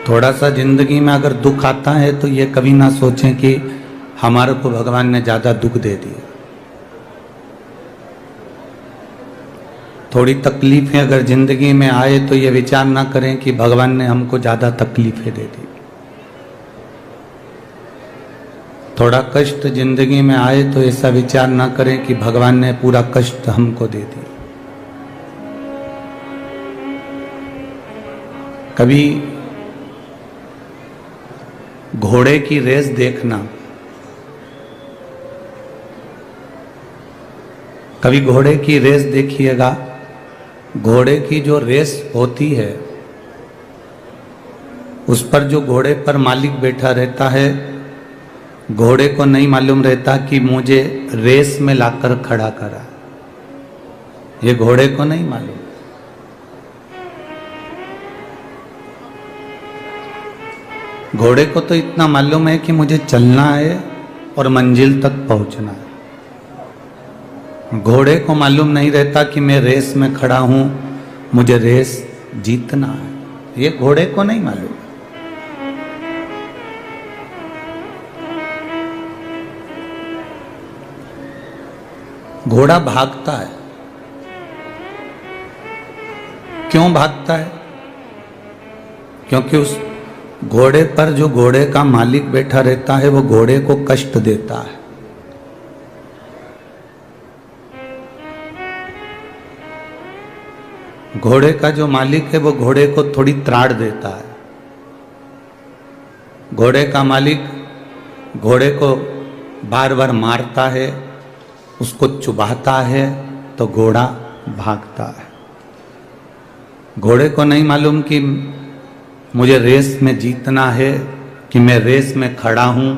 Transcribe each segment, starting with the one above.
थोड़ा सा जिंदगी में अगर दुख आता है तो ये कभी ना सोचें कि हमारे को भगवान ने ज्यादा दुख दे दिया। थोड़ी तकलीफें अगर जिंदगी में आए तो ये विचार ना करें कि भगवान ने हमको ज्यादा तकलीफें दे दी। थोड़ा कष्ट जिंदगी में आए तो ऐसा विचार ना करें कि भगवान ने पूरा कष्ट हमको दे दिया। कभी घोड़े की रेस देखना, कभी घोड़े की रेस देखिएगा। घोड़े की जो रेस होती है उस पर जो घोड़े पर मालिक बैठा रहता है, घोड़े को नहीं मालूम रहता कि मुझे रेस में लाकर खड़ा करा। ये घोड़े को नहीं मालूम। घोड़े को तो इतना मालूम है कि मुझे चलना है और मंजिल तक पहुंचना है। घोड़े को मालूम नहीं रहता कि मैं रेस में खड़ा हूं, मुझे रेस जीतना है। ये घोड़े को नहीं मालूम। घोड़ा भागता है। क्यों भागता है? क्योंकि उस घोड़े पर जो घोड़े का मालिक बैठा रहता है वो घोड़े को कष्ट देता है। घोड़े का जो मालिक है वो घोड़े को थोड़ी त्राड़ देता है। घोड़े का मालिक घोड़े को बार बार मारता है, उसको चुभाता है तो घोड़ा भागता है। घोड़े को नहीं मालूम कि मुझे रेस में जीतना है, कि मैं रेस में खड़ा हूं,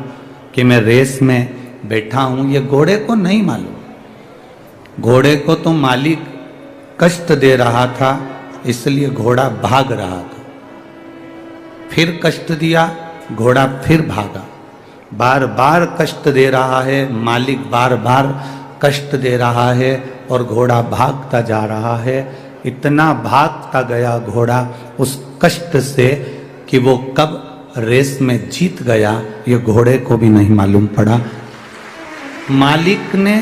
कि मैं रेस में बैठा हूं। ये घोड़े को नहीं मालूम। घोड़े को तो मालिक कष्ट दे रहा था, इसलिए घोड़ा भाग रहा था। फिर कष्ट दिया, घोड़ा फिर भागा। बार बार कष्ट दे रहा है मालिक, बार बार कष्ट दे रहा है और घोड़ा भागता जा रहा है। इतना भागता गया घोड़ा उस कष्ट से कि वो कब रेस में जीत गया ये घोड़े को भी नहीं मालूम पड़ा। मालिक ने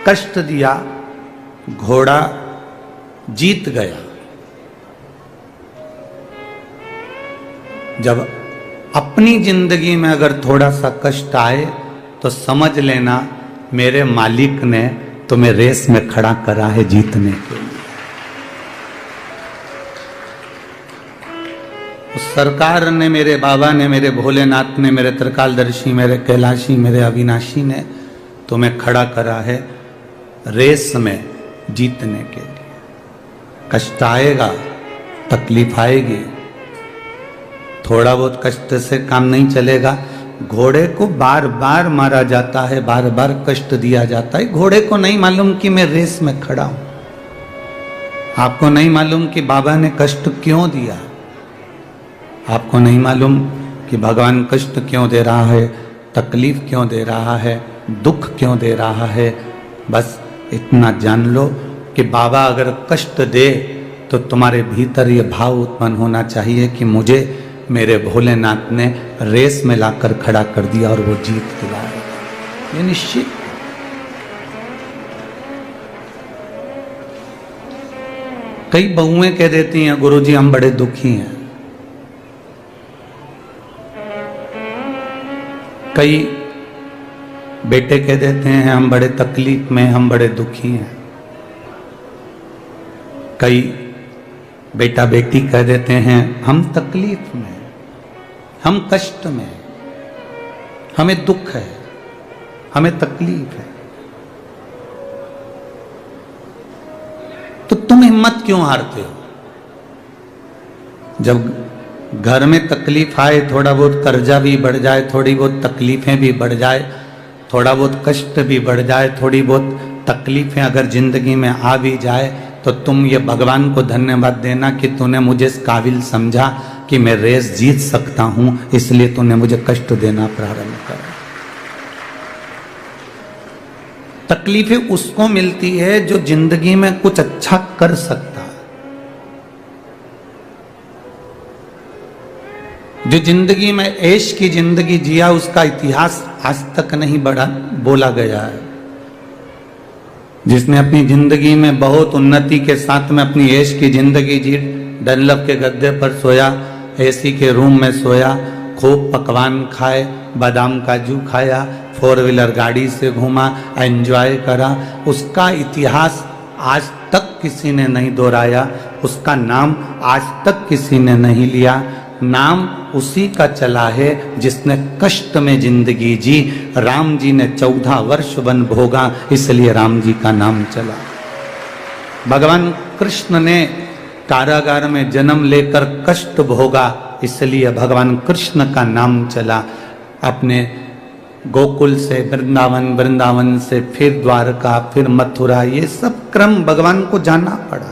कष्ट दिया, घोड़ा जीत गया। जब अपनी जिंदगी में अगर थोड़ा सा कष्ट आए तो समझ लेना मेरे मालिक ने तुम्हें रेस में खड़ा करा है जीतने के लिए। उस सरकार ने, मेरे बाबा ने, मेरे भोलेनाथ ने, मेरे त्रिकालदर्शी, मेरे कैलाशी, मेरे अविनाशी ने तुम्हें खड़ा करा है रेस में जीतने के लिए। कष्ट आएगा, तकलीफ आएगी, थोड़ा बहुत कष्ट से काम नहीं चलेगा। घोड़े को बार बार मारा जाता है, बार बार कष्ट दिया जाता है। घोड़े को नहीं मालूम कि मैं रेस में खड़ा हूं। आपको नहीं मालूम कि बाबा ने कष्ट क्यों दिया। आपको नहीं मालूम कि भगवान कष्ट क्यों दे रहा है, तकलीफ क्यों दे रहा है, दुख क्यों दे रहा है। बस इतना जान लो कि बाबा अगर कष्ट दे तो तुम्हारे भीतर ये भाव उत्पन्न होना चाहिए कि मुझे मेरे भोलेनाथ ने रेस में लाकर खड़ा कर दिया और वो जीत दिलाएगा। ये निश्चित। कई बहुएं कह देती हैं गुरुजी हम बड़े दुखी हैं। कई बेटे कह देते हैं हम बड़े तकलीफ में, हम बड़े दुखी हैं। कई बेटा बेटी कह देते हैं हम तकलीफ में, हम कष्ट में, हमें दुख है, हमें तकलीफ है। तो तुम हिम्मत क्यों हारते हो? जब घर में तकलीफ आए, थोड़ा बहुत कर्जा भी बढ़ जाए, थोड़ी बहुत तकलीफें भी बढ़ जाए, थोड़ा बहुत कष्ट भी बढ़ जाए, थोड़ी बहुत तकलीफें अगर जिंदगी में आ भी जाए तो तुम ये भगवान को धन्यवाद देना कि तूने मुझे इस काबिल समझा कि मैं रेस जीत सकता हूं, इसलिए तूने मुझे कष्ट देना प्रारंभ करा। तकलीफें उसको मिलती है जो जिंदगी में कुछ अच्छा कर सकता है। जो जिंदगी में ऐश की जिंदगी जिया उसका इतिहास आज तक नहीं बढ़ा बोला गया है। जिसने अपनी जिंदगी में बहुत उन्नति के साथ में अपनी ऐश की जिंदगी जी, डनलप के गद्दे पर सोया, एसी के रूम में सोया, खूब पकवान खाए, बादाम काजू खाया, 4 व्हीलर गाड़ी से घूमा, एंजॉय करा, उसका इतिहास आज तक किसी ने नहीं दोहराया, उसका नाम आज तक किसी ने नहीं लिया। नाम उसी का चला है जिसने कष्ट में जिंदगी जी। राम जी ने 14 वर्ष वन भोगा, इसलिए राम जी का नाम चला। भगवान कृष्ण ने कारागार में जन्म लेकर कष्ट भोगा, इसलिए भगवान कृष्ण का नाम चला। अपने गोकुल से वृंदावन, वृंदावन से फिर द्वारका, फिर मथुरा, ये सब क्रम भगवान को जाना पड़ा।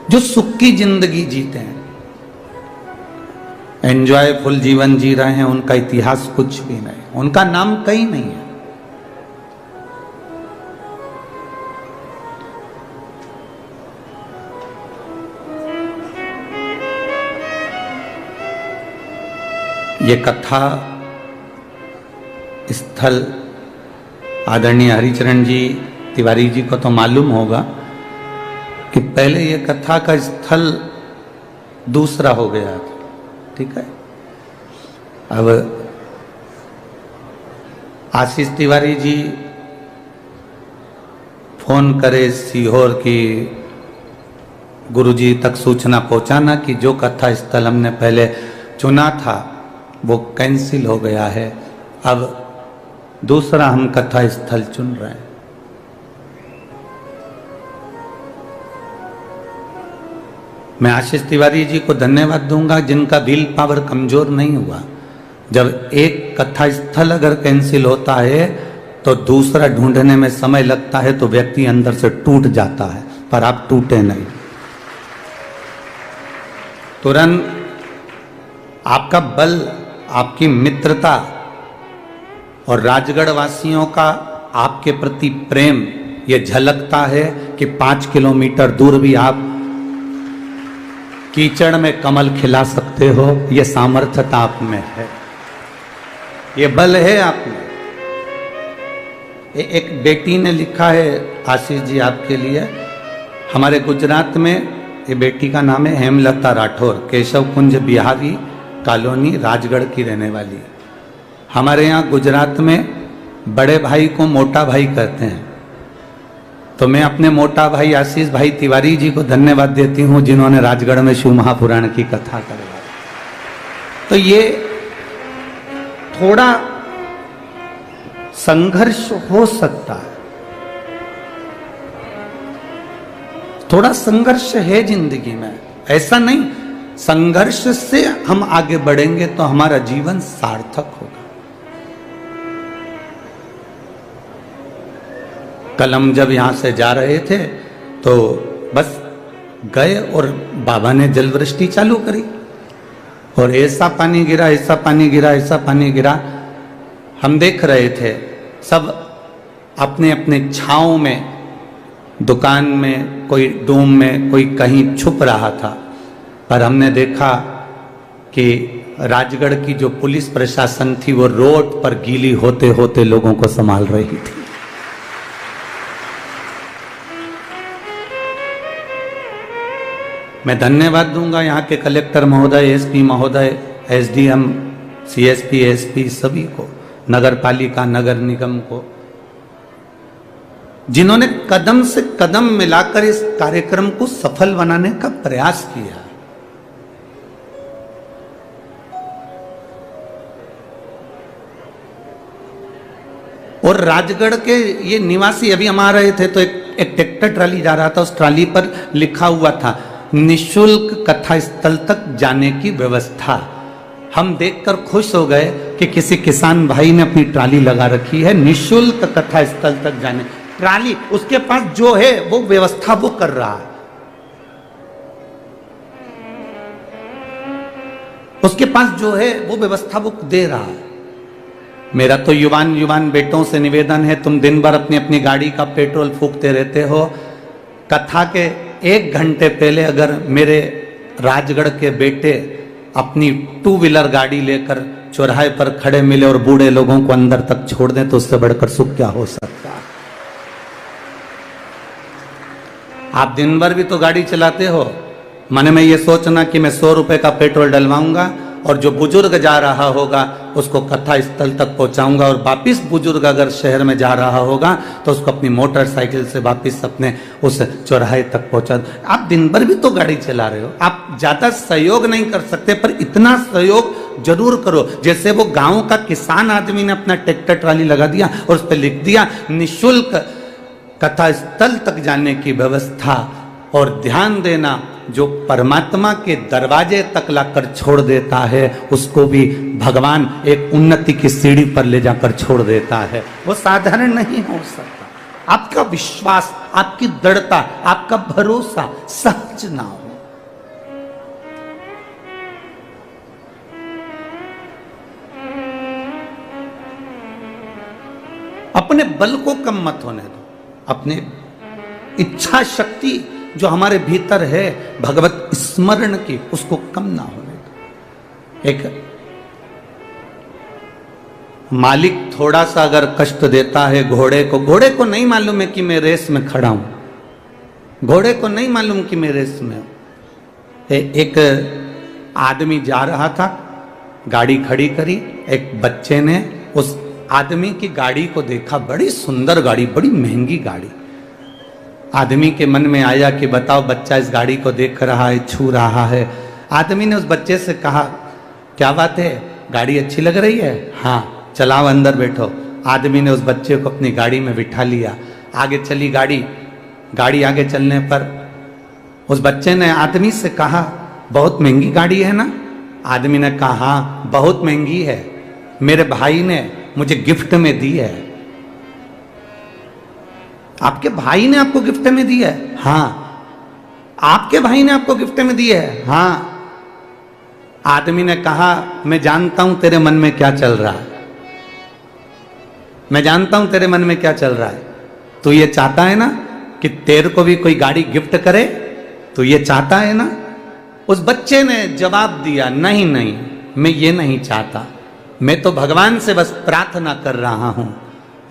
जो सुख की जिंदगी जीते हैं, एंजॉयफुल जीवन जी रहे हैं, उनका इतिहास कुछ भी नहीं, उनका नाम कहीं नहीं है। ये कथा स्थल आदरणीय हरिचरण जी तिवारी जी को तो मालूम होगा कि पहले ये कथा का स्थल दूसरा हो गया था, ठीक है। अब आशीष तिवारी जी फोन करे सीहोर की गुरुजी तक सूचना पहुंचाना कि जो कथा स्थल हमने पहले चुना था वो कैंसिल हो गया है, अब दूसरा हम कथा स्थल चुन रहे हैं। मैं आशीष तिवारी जी को धन्यवाद दूंगा जिनका विल पावर कमजोर नहीं हुआ। जब एक कथा स्थल अगर कैंसिल होता है तो दूसरा ढूंढने में समय लगता है, तो व्यक्ति अंदर से टूट जाता है, पर आप टूटे नहीं। तुरंत आपका बल, आपकी मित्रता और राजगढ़ वासियों का आपके प्रति प्रेम ये झलकता है कि 5 किलोमीटर दूर भी आप कीचड़ में कमल खिला सकते हो। ये सामर्थ्यता आप में है, ये बल है आप में। एक बेटी ने लिखा है आशीष जी आपके लिए, हमारे गुजरात में ये बेटी का नाम है हेमलता राठौर, केशव कुंज बिहारी कॉलोनी राजगढ़ की रहने वाली। हमारे यहाँ गुजरात में बड़े भाई को मोटा भाई कहते हैं, तो मैं अपने मोटा भाई आशीष भाई तिवारी जी को धन्यवाद देती हूँ जिन्होंने राजगढ़ में शिव महापुराण की कथा करवाई। तो ये थोड़ा संघर्ष हो सकता है, थोड़ा संघर्ष है जिंदगी में, ऐसा नहीं। संघर्ष से हम आगे बढ़ेंगे तो हमारा जीवन सार्थक होगा। कल हम जब यहां से जा रहे थे तो बस गए और बाबा ने जल वृष्टि चालू करी और ऐसा पानी गिरा, ऐसा पानी गिरा, ऐसा पानी गिरा। हम देख रहे थे सब अपने अपने छांव में, दुकान में, कोई डूम में, कोई कहीं छुप रहा था, पर हमने देखा कि राजगढ़ की जो पुलिस प्रशासन थी वो रोड पर गीली होते होते लोगों को संभाल रही थी। मैं धन्यवाद दूंगा यहाँ के कलेक्टर महोदय, एसपी महोदय, एसडीएम, सीएसपी, एसपी सभी को, नगर पालिका, नगर निगम को, जिन्होंने कदम से कदम मिलाकर इस कार्यक्रम को सफल बनाने का प्रयास किया। और राजगढ़ के ये निवासी अभी हम आ रहे थे तो एक ट्रैक्टर ट्राली जा रहा था, उस ट्राली पर लिखा हुआ था निशुल्क कथा स्थल तक जाने की व्यवस्था। हम देखकर खुश हो गए कि किसी किसान भाई ने अपनी ट्राली लगा रखी है, निशुल्क कथा स्थल तक जाने। ट्राली उसके पास जो है वो व्यवस्था वो कर रहा है, उसके पास जो है वो व्यवस्था वो दे रहा है। मेरा तो युवान बेटों से निवेदन है, तुम दिन भर अपनी अपनी गाड़ी का पेट्रोल फूकते रहते हो, कथा के 1 घंटे पहले अगर मेरे राजगढ़ के बेटे अपनी 2 व्हीलर गाड़ी लेकर चौराहे पर खड़े मिले और बूढ़े लोगों को अंदर तक छोड़ दें तो उससे बढ़कर सुख क्या हो सकता है। आप दिन भर भी तो गाड़ी चलाते हो, मन में ये सोचना कि मैं 100 रुपए का पेट्रोल डलवाऊंगा और जो बुजुर्ग जा रहा होगा उसको कथा स्थल तक पहुंचाऊंगा, और वापिस बुजुर्ग अगर शहर में जा रहा होगा तो उसको अपनी मोटरसाइकिल से वापिस अपने उस चौराहे तक पहुंचा। आप दिन भर भी तो गाड़ी चला रहे हो, आप ज्यादा सहयोग नहीं कर सकते पर इतना सहयोग जरूर करो। जैसे वो गांव का किसान आदमी ने अपना ट्रैक्टर ट्राली लगा दिया और उस पर लिख दिया निःशुल्क कथा स्थल तक जाने की व्यवस्था, और ध्यान देना जो परमात्मा के दरवाजे तक लाकर छोड़ देता है उसको भी भगवान एक उन्नति की सीढ़ी पर ले जाकर छोड़ देता है। वो साधारण नहीं हो सकता। आपका विश्वास, आपकी दृढ़ता, आपका भरोसा सहज ना हो। अपने बल को कम मत होने दो, अपने इच्छा शक्ति जो हमारे भीतर है भगवत स्मरण की उसको कम ना होने दो। एक मालिक थोड़ा सा अगर कष्ट देता है घोड़े को नहीं मालूम है कि मैं रेस में खड़ा हूं, घोड़े को नहीं मालूम कि मैं रेस में हूं। एक आदमी जा रहा था, गाड़ी खड़ी करी, एक बच्चे ने उस आदमी की गाड़ी को देखा, बड़ी सुंदर गाड़ी, बड़ी महंगी गाड़ी। आदमी के मन में आया कि बताओ बच्चा इस गाड़ी को देख रहा है, छू रहा है। आदमी ने उस बच्चे से कहा क्या बात है, गाड़ी अच्छी लग रही है? हाँ, चलाओ अंदर बैठो। आदमी ने उस बच्चे को अपनी गाड़ी में बिठा लिया, आगे चली गाड़ी। गाड़ी आगे चलने पर उस बच्चे ने आदमी से कहा बहुत महंगी गाड़ी है ना? आदमी ने कहा हाँ बहुत महंगी है, मेरे भाई ने मुझे गिफ्ट में दी है। आपके भाई ने आपको गिफ्ट में दी है? हाँ। आपके भाई ने आपको गिफ्ट में दी है? हाँ। आदमी ने कहा मैं जानता हूं तेरे मन में क्या चल रहा है, मैं जानता हूं तेरे मन में क्या चल रहा है। तू ये चाहता है ना कि तेरे को भी कोई गाड़ी गिफ्ट करे? तू ये चाहता है ना? उस बच्चे ने जवाब दिया नहीं नहीं, मैं ये नहीं चाहता, मैं तो भगवान से बस प्रार्थना कर रहा हूं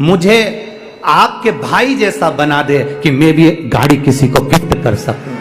मुझे आपके भाई जैसा बना दे कि मैं भी गाड़ी किसी को गिफ्ट कर सकूं।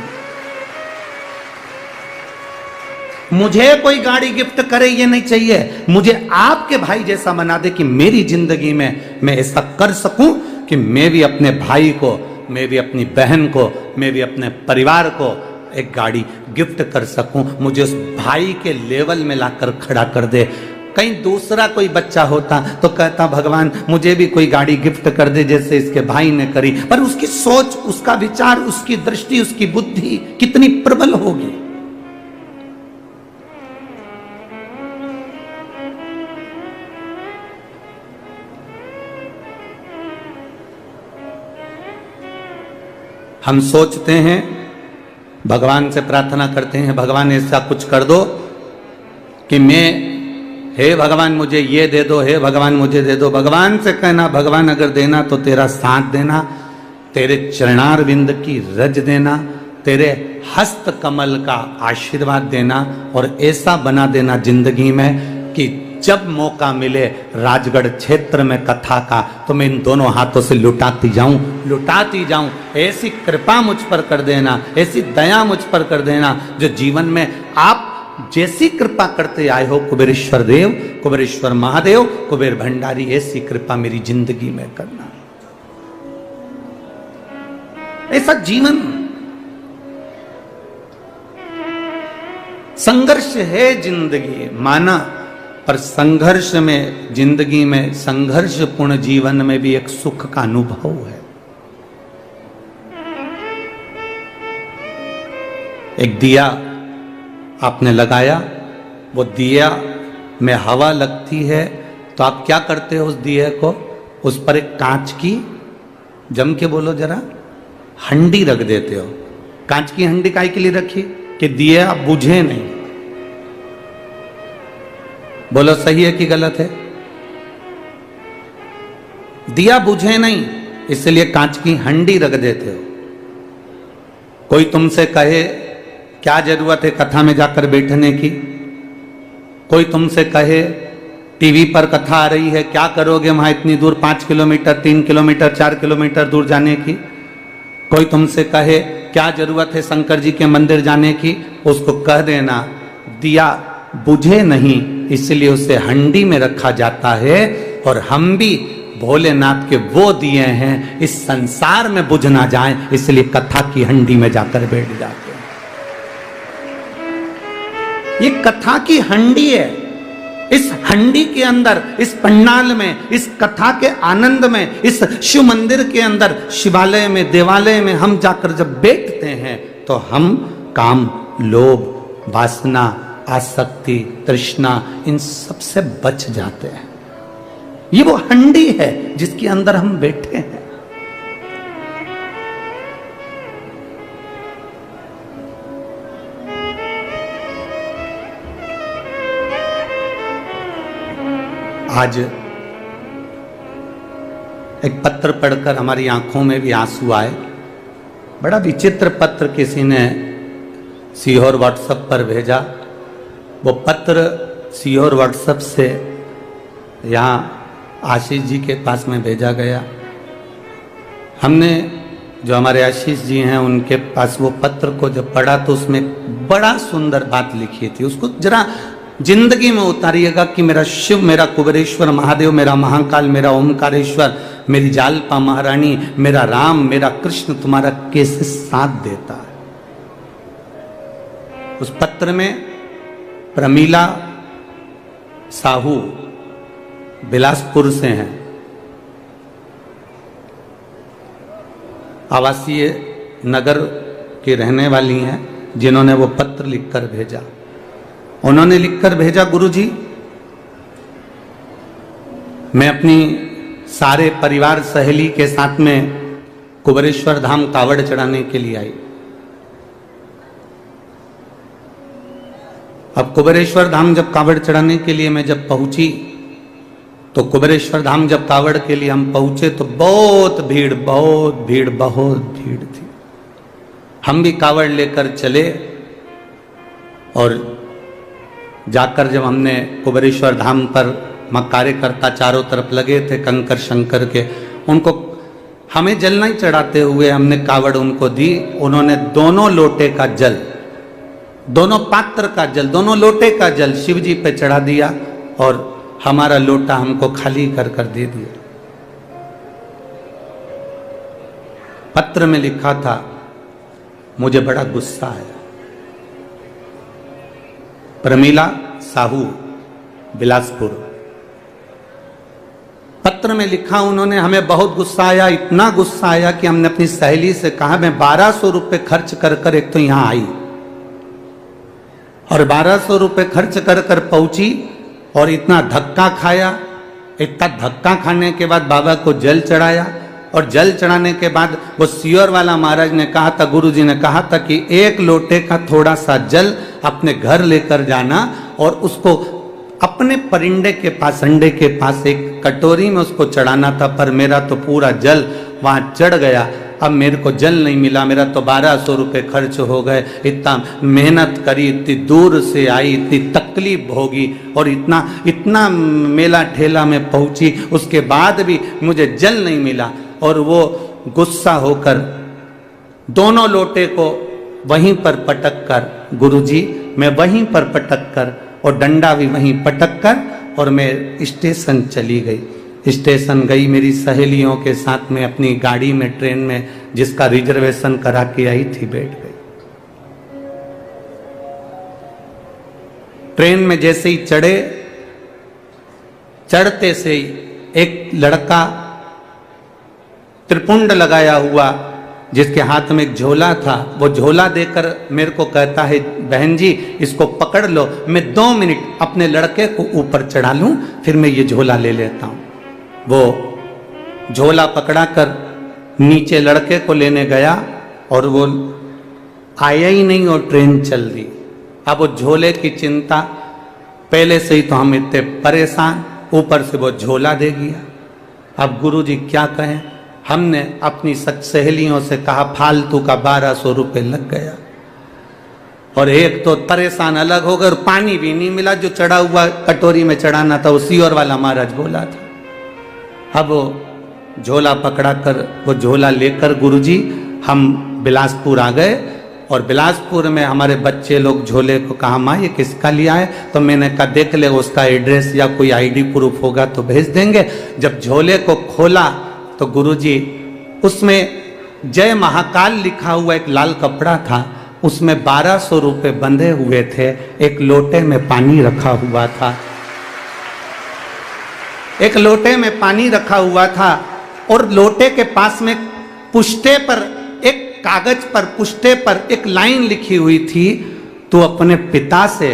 मुझे कोई गाड़ी गिफ्ट करे ये नहीं चाहिए, मुझे आपके भाई जैसा बना दे कि मेरी जिंदगी में मैं ऐसा कर सकूं कि मैं भी अपने भाई को, मैं भी अपनी बहन को, मैं भी अपने परिवार को एक गाड़ी गिफ्ट कर सकूं। मुझे उस भाई के लेवल में लाकर खड़ा कर दे। कहीं दूसरा कोई बच्चा होता तो कहता भगवान मुझे भी कोई गाड़ी गिफ्ट कर दे जैसे इसके भाई ने करी, पर उसकी सोच, उसका विचार, उसकी दृष्टि, उसकी बुद्धि कितनी प्रबल होगी। हम सोचते हैं, भगवान से प्रार्थना करते हैं भगवान ऐसा कुछ कर दो कि मैं, हे भगवान मुझे ये दे दो, हे भगवान मुझे दे दो। भगवान से कहना भगवान अगर देना तो तेरा साथ देना, तेरे चरणार विंद की रज देना, तेरे हस्त कमल का आशीर्वाद देना, और ऐसा बना देना जिंदगी में कि जब मौका मिले राजगढ़ क्षेत्र में कथा का तो मैं इन दोनों हाथों से लुटाती जाऊं। ऐसी कृपा मुझ पर कर देना, ऐसी दया मुझ पर कर देना जो जीवन में आप जैसी कृपा करते आए हो कुबेरेश्वर देव, कुबेरेश्वर महादेव, कुबेर भंडारी, ऐसी कृपा मेरी जिंदगी में करना। ऐसा जीवन संघर्ष है जिंदगी माना, पर संघर्ष में, जिंदगी में संघर्षपूर्ण जीवन में भी एक सुख का अनुभव है। एक दिया आपने लगाया, वो दिया में हवा लगती है तो आप क्या करते हो उस दिए को, उस पर एक कांच की, जम के बोलो जरा, हंडी रख देते हो। कांच की हंडी काहे के लिए रखी? कि दिया बुझे नहीं। बोलो सही है कि गलत है? दिया बुझे नहीं इसलिए कांच की हंडी रख देते हो। कोई तुमसे कहे क्या जरूरत है कथा में जाकर बैठने की, कोई तुमसे कहे टीवी पर कथा आ रही है क्या करोगे वहां इतनी दूर 5 किलोमीटर 3 किलोमीटर 4 किलोमीटर दूर जाने की, कोई तुमसे कहे क्या जरूरत है शंकर जी के मंदिर जाने की, उसको कह देना दिया बुझे नहीं इसलिए उसे हंडी में रखा जाता है, और हम भी भोलेनाथ के वो दिए हैं इस संसार में बुझ ना जाए इसलिए कथा की हंडी में जाकर बैठ जाते हैं। ये कथा की हंडी है। इस हंडी के अंदर, इस पंडाल में, इस कथा के आनंद में, इस शिव मंदिर के अंदर, शिवालय में, देवालय में हम जाकर जब बैठते हैं तो हम काम, लोभ, वासना, आसक्ति, तृष्णा इन सब से बच जाते हैं। ये वो हंडी है जिसके अंदर हम बैठे हैं। आज एक पत्र पढ़कर हमारी आंखों में भी आंसू आए। बड़ा विचित्र पत्र किसी ने सीहोर व्हाट्सएप पर भेजा। वो पत्र सीहोर व्हाट्सएप से यहाँ आशीष जी के पास में भेजा गया। हमने जो हमारे आशीष जी हैं उनके पास वो पत्र को जब पढ़ा तो उसमें बड़ा सुंदर बात लिखी थी। उसको जरा जिंदगी में उतारिएगा कि मेरा शिव, मेरा कुबेरेश्वर महादेव, मेरा महाकाल, मेरा ओमकारेश्वर, मेरी जालपा महारानी, मेरा राम, मेरा कृष्ण तुम्हारा कैसे साथ देता है। उस पत्र में प्रमीला साहू बिलासपुर से हैं, आवासीय नगर की रहने वाली हैं, जिन्होंने वो पत्र लिखकर भेजा। उन्होंने लिखकर भेजा, गुरुजी मैं अपनी सारे परिवार सहेली के साथ में कुबेरेश्वर धाम कावड़ चढ़ाने के लिए आई। अब कुबेरेश्वर धाम जब कावड़ चढ़ाने के लिए मैं जब पहुंची तो कुबेरेश्वर धाम जब कावड़ के लिए हम पहुंचे तो बहुत भीड़ थी। हम भी कावड़ लेकर चले और जाकर जब हमने कुबेरेश्वर धाम पर कार्यकर्ता चारों तरफ लगे थे कंकर शंकर के, उनको हमें जल नहीं चढ़ाते हुए हमने कावड़ उनको दी। उन्होंने दोनों लोटे का जल, दोनों पात्र का जल, दोनों लोटे का जल शिव जी पे चढ़ा दिया और हमारा लोटा हमको खाली कर कर दे दिया। पत्र में लिखा था, मुझे बड़ा गुस्सा आया। प्रमीला साहू बिलासपुर, पत्र में लिखा उन्होंने, हमें बहुत गुस्सा आया, इतना गुस्सा आया कि हमने अपनी सहेली से कहा मैं 1200 रुपए खर्च कर कर एक तो यहां आई और 1200 रुपए खर्च कर कर पहुंची और इतना धक्का खाया। इतना धक्का खाने के बाद बाबा को जल चढ़ाया और जल चढ़ाने के बाद वो सीहोर वाला महाराज ने कहा था, गुरु जी ने कहा था कि एक लोटे का थोड़ा सा जल अपने घर लेकर जाना और उसको अपने परिंदे के पास, अंडे के पास एक कटोरी में उसको चढ़ाना था। पर मेरा तो पूरा जल वहां चढ़ गया, अब मेरे को जल नहीं मिला, मेरा तो 1200 रुपये खर्च हो गए। इतना मेहनत करी, इतनी दूर से आई, इतनी तकलीफ होगी और इतना मेला ठेला में पहुंची, उसके बाद भी मुझे जल नहीं मिला। और वो गुस्सा होकर दोनों लोटे को वहीं पर पटक कर, गुरुजी मैं वहीं पर पटक कर और डंडा भी वहीं पटक कर और मैं स्टेशन चली गई। स्टेशन गई मेरी सहेलियों के साथ में अपनी गाड़ी में, ट्रेन में जिसका रिजर्वेशन करा के आई थी, बैठ गई। ट्रेन में जैसे ही चढ़े, चढ़ते से ही एक लड़का त्रिपुंड लगाया हुआ जिसके हाथ में एक झोला था, वो झोला देकर मेरे को कहता है, बहन जी इसको पकड़ लो, मैं 2 मिनट अपने लड़के को ऊपर चढ़ा लूं, फिर मैं ये झोला ले लेता हूं। वो झोला पकड़ा कर नीचे लड़के को लेने गया और वो आया ही नहीं और ट्रेन चल दी। अब वो झोले की चिंता, पहले से ही तो हम इतने परेशान, ऊपर से वो झोला दे गया। अब गुरुजी क्या कहें, हमने अपनी सहेलियों से कहा फालतू का 1200 रुपये लग गया, और एक तो परेशान अलग हो गए, और पानी भी नहीं मिला, जो चढ़ा हुआ कटोरी में चढ़ाना था वो सीवर वाला महाराज बोला था। अब वो झोला पकड़ा कर, वो झोला लेकर गुरुजी हम बिलासपुर आ गए, और बिलासपुर में हमारे बच्चे लोग झोले को कहा माँ ये किसका लिया है, तो मैंने कहा देख ले उसका एड्रेस या कोई आईडी प्रूफ होगा तो भेज देंगे। जब झोले को खोला तो गुरुजी उसमें जय महाकाल लिखा हुआ एक लाल कपड़ा था, उसमें 1200 रुपये बंधे हुए थे, एक लोटे में पानी रखा हुआ था, एक लोटे में पानी रखा हुआ था, और लोटे के पास में पुष्टे पर, एक कागज पर पुष्टे पर एक लाइन लिखी हुई थी, तू अपने पिता से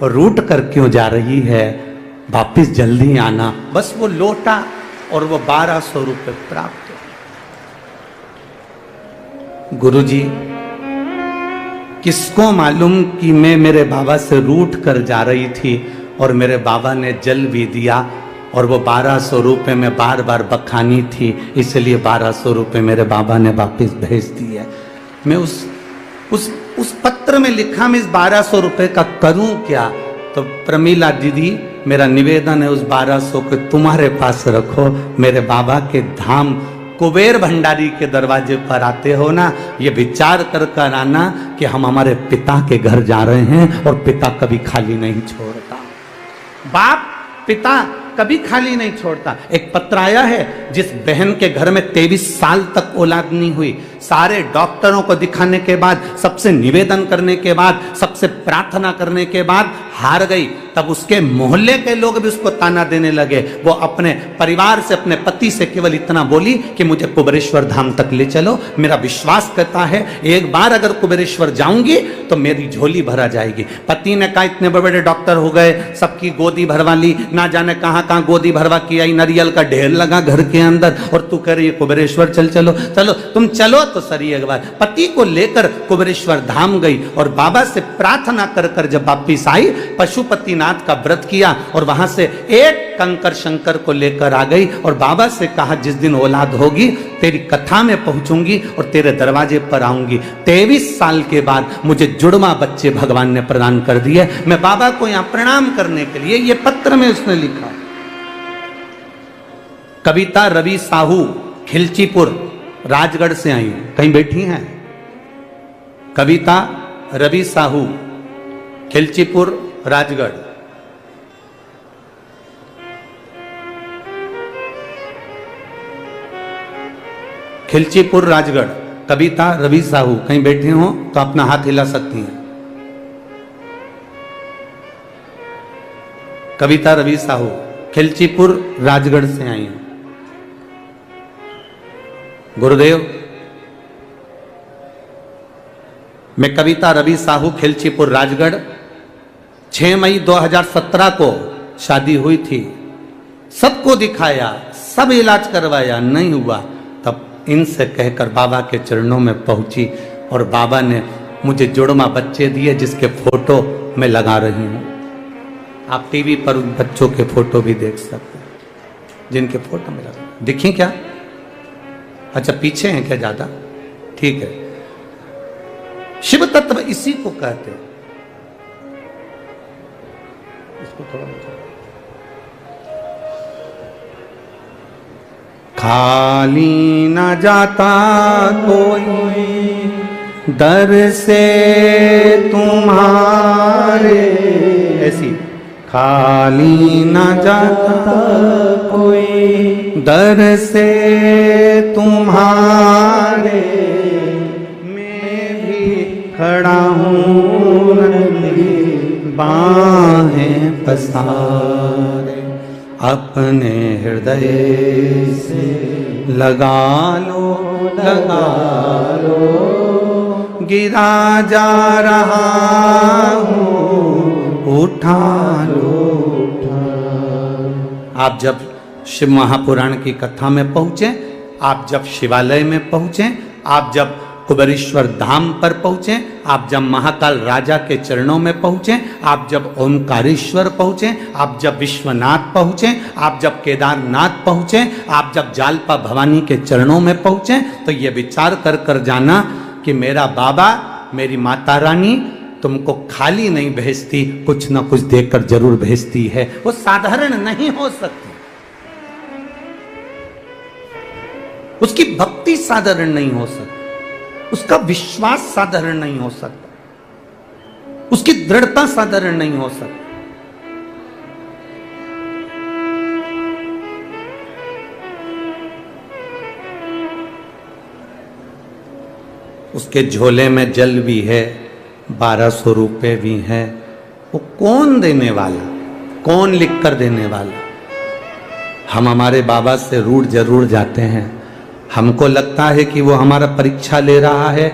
रूठ कर क्यों जा रही है, वापिस जल्दी आना। बस वो लोटा और वो 1200 रुपये प्राप्त हो। गुरुजी किसको मालूम कि मैं मेरे बाबा से रूठ कर जा रही थी, और मेरे बाबा ने जल भी दिया, और वो 1200 रुपये में बार बार बखानी थी, इसलिए 1200 रुपये मेरे बाबा ने वापस भेज दिए। मैं उस पत्र में लिखा मैं इस 1200 रुपये का करूं क्या, तो प्रमीला दीदी मेरा निवेदन है उस 1200 को तुम्हारे पास रखो, मेरे बाबा के धाम कुबेर भंडारी के दरवाजे पर आते हो ना, ये विचार कर कर आना कि हम हमारे पिता के घर जा रहे हैं, और पिता कभी खाली नहीं छोड़ता, बाप पिता कभी खाली नहीं छोड़ता। एक पत्र आया है जिस बहन के घर में 23 साल तक औलाद नहीं हुई, सारे डॉक्टरों को दिखाने के बाद, सबसे निवेदन करने के बाद, सबसे प्रार्थना करने के बाद हार गई, तब उसके मोहल्ले के लोग भी उसको ताना देने लगे। वो अपने परिवार से, अपने पति से केवल इतना बोली कि मुझे कुबेरेश्वर धाम तक ले चलो, मेरा विश्वास करता है एक बार अगर कुबेरेश्वर जाऊंगी तो मेरी झोली भरा जाएगी। पति ने कहा इतने बड़े बड़े डॉक्टर हो गए, सबकी गोदी भरवा ली, ना जाने कहां कहां गोदी भरवा किया, नारियल का ढेर लगा घर के अंदर, और तू कह रही है कुबेरेश्वर चलो। चलो तुम चलो तो सही एक बार। पति को लेकर कुबेरेश्वर धाम गई, और बाबा से प्रार्थना कर कर जब वापिस आई, पशुपतिनाथ का व्रत किया, और वहां से एक कंकर शंकर को लेकर आ गई, और बाबा से कहा जिस दिन औलाद होगी तेरी कथा में पहुंचूंगी और तेरे दरवाजे पर आऊंगी। 23 साल के बाद मुझे जुड़वा बच्चे भगवान ने प्रदान कर दिए। मैं बाबा को यहां प्रणाम करने के लिए, ये पत्र में उसने लिखा। कविता रवि साहू खिलचीपुर राजगढ़ से आई, कहीं बैठी हैं? कविता रवि साहू खिलचीपुर राजगढ़। खिलचीपुर राजगढ़, कविता रवि साहू कहीं बैठे हो तो अपना हाथ हिला सकती हैं। कविता रवि साहू खिलचीपुर राजगढ़ से आई हैं। गुरुदेव, मैं कविता रवि साहू खिलचीपुर राजगढ़, 6 मई 2017 को शादी हुई थी, सबको दिखाया, सब इलाज करवाया, नहीं हुआ, तब इनसे कहकर बाबा के चरणों में पहुंची, और बाबा ने मुझे जुड़वा बच्चे दिए जिसके फोटो मैं लगा रही हूं। आप टीवी पर उन बच्चों के फोटो भी देख सकते हैं जिनके फोटो में लगा। दिखें क्या? अच्छा पीछे हैं क्या ज्यादा? ठीक है। शिव तत्व इसी को कहते हैं। इसको थोड़ा खाली न जाता कोई दर से तुम्हारे, ऐसी खाली न जाता कोई दर से तुम्हारे, मैं भी खड़ा हूँ बाहें पसारे, अपने हृदय से लगा लो, गिरा जा रहा हूँ, उठा लो, आप जब शिव महापुराण की कथा में पहुंचे, आप जब शिवालय में पहुंचे, आप जब कुबेरेश्वर धाम पर पहुंचे, आप जब महाकाल राजा के चरणों में पहुंचे, आप जब ओंकारेश्वर पहुंचे, आप जब विश्वनाथ पहुंचे, आप जब केदारनाथ पहुंचे, आप जब जालपा भवानी के चरणों में पहुंचे, तो ये विचार कर कर जाना कि मेरा बाबा, मेरी माता रानी तुमको खाली नहीं भेजती, कुछ ना कुछ देकर जरूर भेजती है। वो साधारण नहीं हो सकती, उसकी भक्ति साधारण नहीं हो सकती, उसका विश्वास साधारण नहीं हो सकता, उसकी दृढ़ता साधारण नहीं हो सकती। उसके झोले में जल भी है, 1200 रुपए भी हैं। वो कौन देने वाला, कौन लिख कर देने वाला? हम हमारे बाबा से रूठ जरूर जाते हैं। हमको लगता है कि वो हमारा परीक्षा ले रहा है,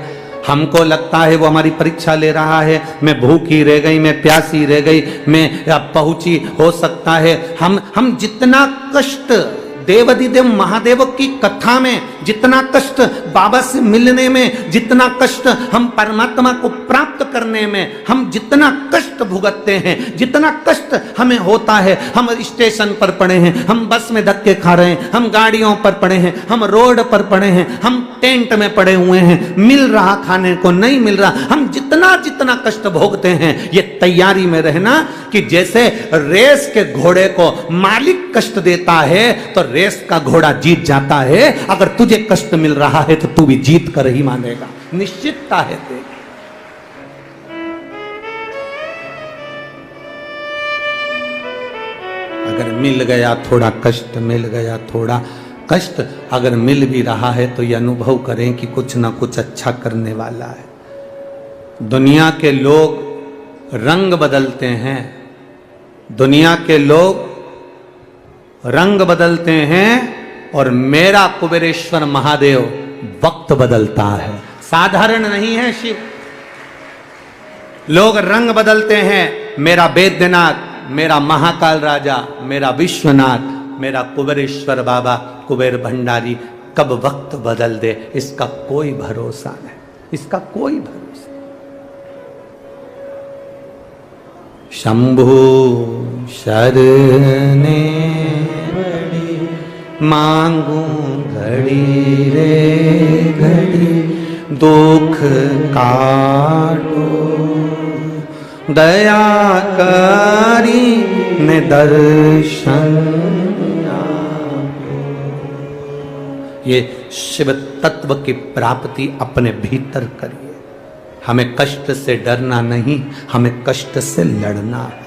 हमको लगता है वो हमारी परीक्षा ले रहा है। मैं भूखी रह गई, मैं प्यासी रह गई, मैं अब पहुंची, हो सकता है हम जितना कष्ट देवाधिदेव महादेव की कथा में, जितना कष्ट बाबा से मिलने में, जितना कष्ट हम परमात्मा को प्राप्त करने में, हम जितना कष्ट भुगतते हैं, जितना कष्ट हमें होता है, हम स्टेशन पर पड़े हैं, हम बस में धक्के खा रहे हैं, हम गाड़ियों पर पड़े हैं, हम रोड पर पड़े हैं, हम टेंट में पड़े हुए हैं, मिल रहा खाने को नहीं मिल रहा, हम जितना जितना कष्ट भोगते हैं, ये तैयारी में रहना कि जैसे रेस के घोड़े को मालिक कष्ट देता है तो रेस का घोड़ा जीत जाता है। अगर तुझे कष्ट मिल रहा है तो तू भी जीत कर ही मानेगा, निश्चितता है तेरी। अगर मिल गया थोड़ा कष्ट, मिल गया थोड़ा कष्ट, अगर मिल भी रहा है तो यह अनुभव करें कि कुछ ना कुछ अच्छा करने वाला है। दुनिया के लोग रंग बदलते हैं, दुनिया के लोग रंग बदलते हैं, और मेरा कुबेरेश्वर महादेव वक्त बदलता है। साधारण नहीं है शिव। लोग रंग बदलते हैं, मेरा वैद्यनाथ, मेरा महाकाल राजा, मेरा विश्वनाथ, मेरा कुबेरेश्वर बाबा, कुबेर भंडारी कब वक्त बदल दे इसका कोई भरोसा नहीं, इसका कोई भरोसा। शंभु शरणे मांगू घड़ी रे घड़ी, दुख काटो दया करी ने दर्शन। ये शिव तत्व की प्राप्ति अपने भीतर करिए। हमें कष्ट से डरना नहीं, हमें कष्ट से लड़ना है।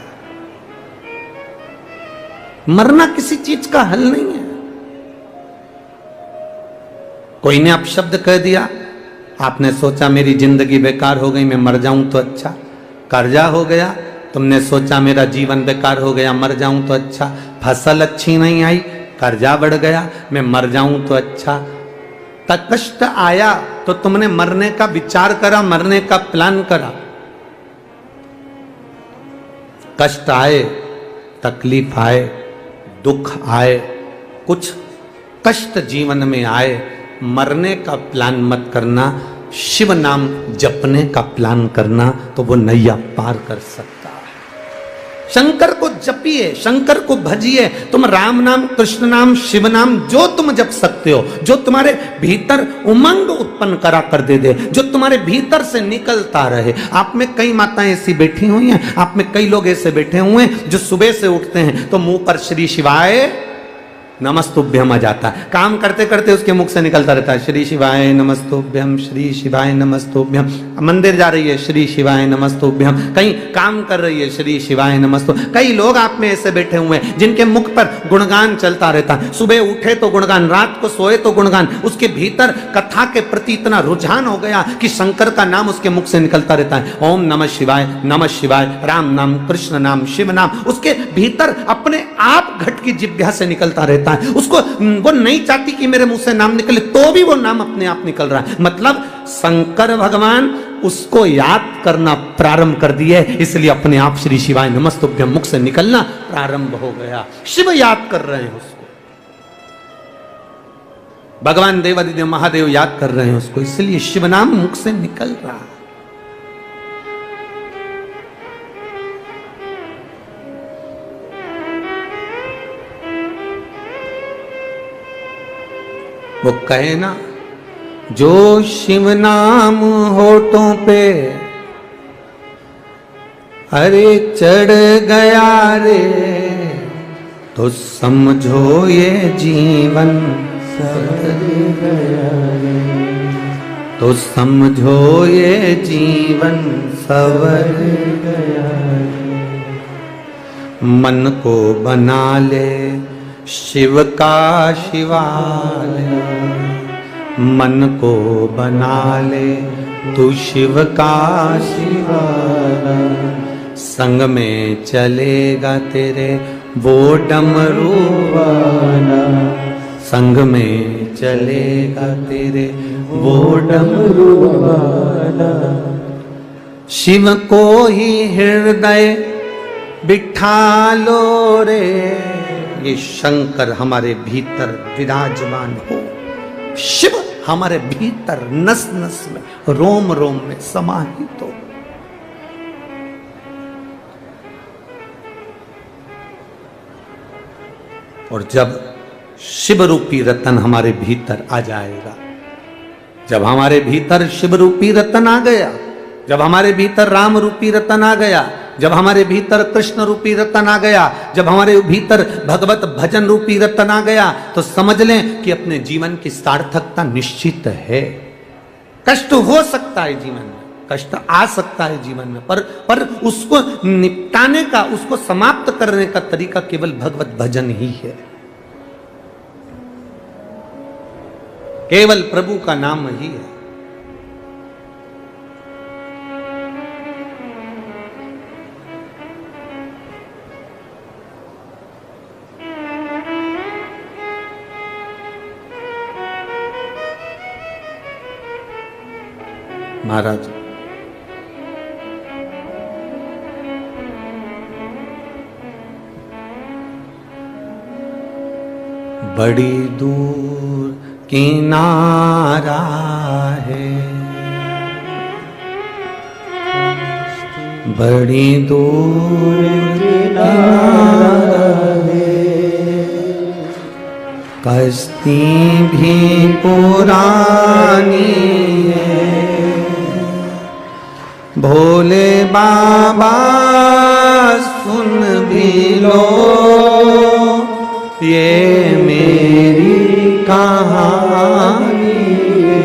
मरना किसी चीज का हल नहीं है। कोई ने अपशब्द कह दिया, आपने सोचा मेरी जिंदगी बेकार हो गई, मैं मर जाऊं तो अच्छा। कर्जा हो गया, तुमने सोचा मेरा जीवन बेकार हो गया, मर जाऊं तो अच्छा। फसल अच्छी नहीं आई, कर्जा बढ़ गया, मैं मर जाऊं तो अच्छा। तक कष्ट आया तो तुमने मरने का विचार करा, मरने का प्लान करा। कष्ट आए, तकलीफ आए, दुख आए, कुछ कष्ट जीवन में आए, मरने का प्लान मत करना, शिव नाम जपने का प्लान करना, तो वो नैया पार कर सकता है। शंकर को जपिए, शंकर को भजिए। तुम राम नाम, कृष्ण नाम, शिव नाम जो तुम जप सकते हो, जो तुम्हारे भीतर उमंग उत्पन्न करा कर दे, जो तुम्हारे भीतर से निकलता रहे। आप में कई माताएं ऐसी बैठी हुई हैं, आप में कई लोग ऐसे बैठे हुए हैं जो सुबह से उठते हैं तो मुंह पर श्री शिवाय नमस्तुभ्यम आ जाता है। काम करते करते उसके मुख से निकलता रहता है श्री शिवाय नमस्तुभ्यम, श्री शिवाय नमस्तुभ्यम। मंदिर जा रही है, श्री शिवाय नमस्तुभ्यम। कहीं काम कर रही है, श्री शिवाय नमस्तु। कई लोग आप में ऐसे बैठे हुए हैं जिनके मुख पर गुणगान चलता रहता है। सुबह उठे तो गुणगान, रात को सोए तो गुणगान। उसके भीतर कथा के प्रति इतना रुझान हो गया कि शंकर का नाम उसके मुख से निकलता रहता है। ओम नमः शिवाय, नमः शिवाय, राम नाम, कृष्ण नाम, शिव नाम उसके भीतर अपने आप घट की जिह्वा से निकलता रहता है। उसको वो नहीं चाहती कि मेरे मुंह से नाम निकले, तो भी वो नाम अपने आप निकल रहा है। मतलब शंकर भगवान उसको याद करना प्रारंभ कर दिए, इसलिए अपने आप श्री शिवाय नमस्तुभ्यम मुख से निकलना प्रारंभ हो गया। शिव याद कर रहे हैं उसको। भगवान देवादिदेव महादेव याद कर रहे हैं उसको, इसलिए शिव नाम मुख से निकल रहा। वो कहे ना, जो शिव नाम होठों पे अरे चढ़ गया रे, तो समझो ये जीवन सवर गया रे, तो समझो ये जीवन सवर गया रे। मन को बना ले शिव का शिवालय, मन को बना ले तू शिव का शिवालय, संग में चलेगा तेरे वो डमरू वाला, संग में चलेगा तेरे वो डमरू वाला। शिव को ही हृदय बिठा लो रे, ये शंकर हमारे भीतर विराजमान हो, शिव हमारे भीतर नस नस में रोम रोम में समाहित हो। और जब शिव रूपी रतन हमारे भीतर आ जाएगा, जब हमारे भीतर शिव रूपी रतन आ गया, जब हमारे भीतर राम रूपी रतन आ गया, जब हमारे भीतर कृष्ण रूपी रतन आ गया, जब हमारे भीतर भगवत भजन रूपी रतन आ गया, तो समझ लें कि अपने जीवन की सार्थकता निश्चित है। कष्ट हो सकता है जीवन में, कष्ट आ सकता है जीवन में, पर उसको निपटाने का, उसको समाप्त करने का तरीका केवल भगवत भजन ही है, केवल प्रभु का नाम ही है। महाराज बड़ी दूर किनारा है, बड़ी दूर किनारा है, कश्ती भी पुरानी है, भोले बाबा सुन भी लो ये मेरी कहानी है,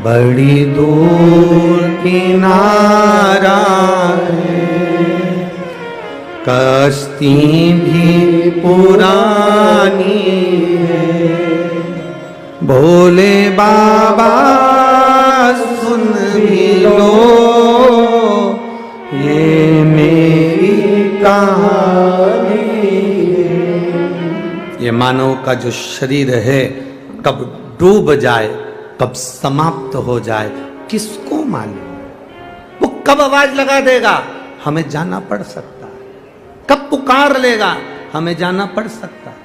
बड़ी दूर किनारा है, कश्ती भी पुरानी है, भोले बाबा सुन भी लो ये मेरी कहानी है। ये मानव का जो शरीर है कब डूब जाए, कब समाप्त हो जाए, किसको मालूम? वो कब आवाज लगा देगा, हमें जाना पड़ सकता है, कब पुकार लेगा, हमें जाना पड़ सकता है।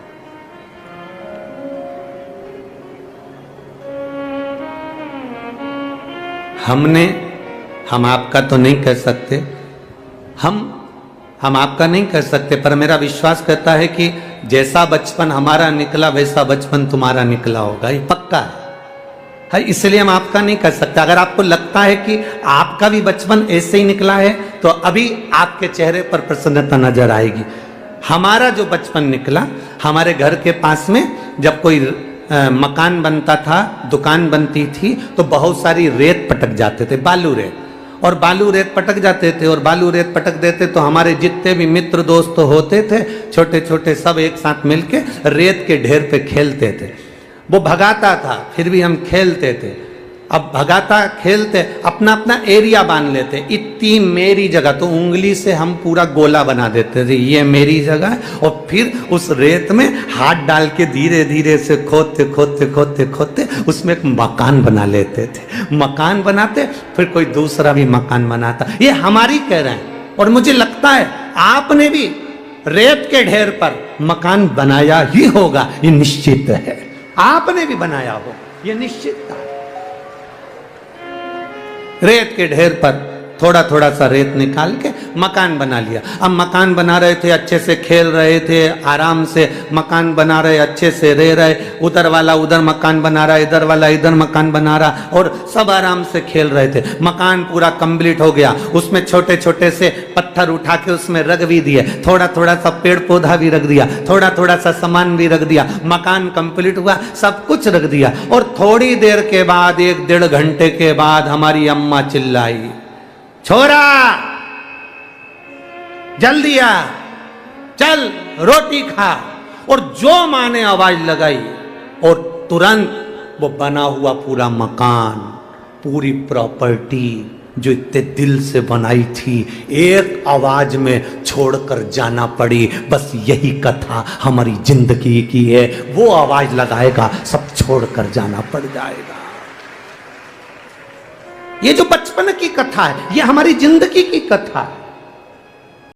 हम आपका तो नहीं कह सकते, हम आपका नहीं कह सकते, पर मेरा विश्वास करता है कि जैसा बचपन हमारा निकला वैसा बचपन तुम्हारा निकला होगा, ये पक्का है, इसलिए हम आपका नहीं कह सकते। अगर आपको लगता है कि आपका भी बचपन ऐसे ही निकला है तो अभी आपके चेहरे पर प्रसन्नता नजर आएगी। हमारा जो बचपन निकला, हमारे घर के पास में जब कोई मकान बनता था, दुकान बनती थी, तो बहुत सारी रेत पटक जाते थे, बालू रेत, और बालू रेत पटक जाते थे और बालू रेत पटक देते, तो हमारे जितने भी मित्र दोस्त होते थे छोटे छोटे, सब एक साथ मिलके रेत के ढेर पे खेलते थे। वो भगाता था फिर भी हम खेलते थे। अब भगाता खेलते, अपना अपना एरिया बांध लेते, इतनी मेरी जगह, तो उंगली से हम पूरा गोला बना देते थे, ये मेरी जगह है, और फिर उस रेत में हाथ डाल के धीरे धीरे से खोदते खोदते खोदते खोदते उसमें एक मकान बना लेते थे। मकान बनाते फिर कोई दूसरा भी मकान बनाता। ये हमारी कह रहे हैं, और मुझे लगता है आपने भी रेत के ढेर पर मकान बनाया ही होगा, ये निश्चित है। आपने भी बनाया हो, ये निश्चित था। रेत के ढेर पर थोड़ा थोड़ा सा रेत निकाल के मकान बना लिया। अब मकान बना रहे थे, अच्छे से खेल रहे थे, आराम से मकान बना रहे, अच्छे से रह रहे। उधर वाला उधर मकान बना रहा, इधर वाला इधर मकान बना रहा, और सब आराम से खेल रहे थे। मकान पूरा कंप्लीट हो गया, उसमें छोटे छोटे से पत्थर उठा के उसमें रख भी दिए, थोड़ा थोड़ा सा पेड़ पौधा भी रख दिया, थोड़ा थोड़ा सा सामान भी रख दिया। मकान कंप्लीट हुआ, सब कुछ रख दिया। और थोड़ी देर के बाद, 1-1.5 घंटे के बाद हमारी अम्मा चिल्लाई, छोरा जल्दी आ, चल रोटी खा। और जो माँ ने आवाज लगाई और तुरंत वो बना हुआ पूरा मकान, पूरी प्रॉपर्टी जो इतने दिल से बनाई थी, एक आवाज में छोड़कर जाना पड़ी। बस यही कथा हमारी जिंदगी की है। वो आवाज लगाएगा, सब छोड़कर जाना पड़ जाएगा। ये जो बचपन की कथा है, ये हमारी जिंदगी की कथा है।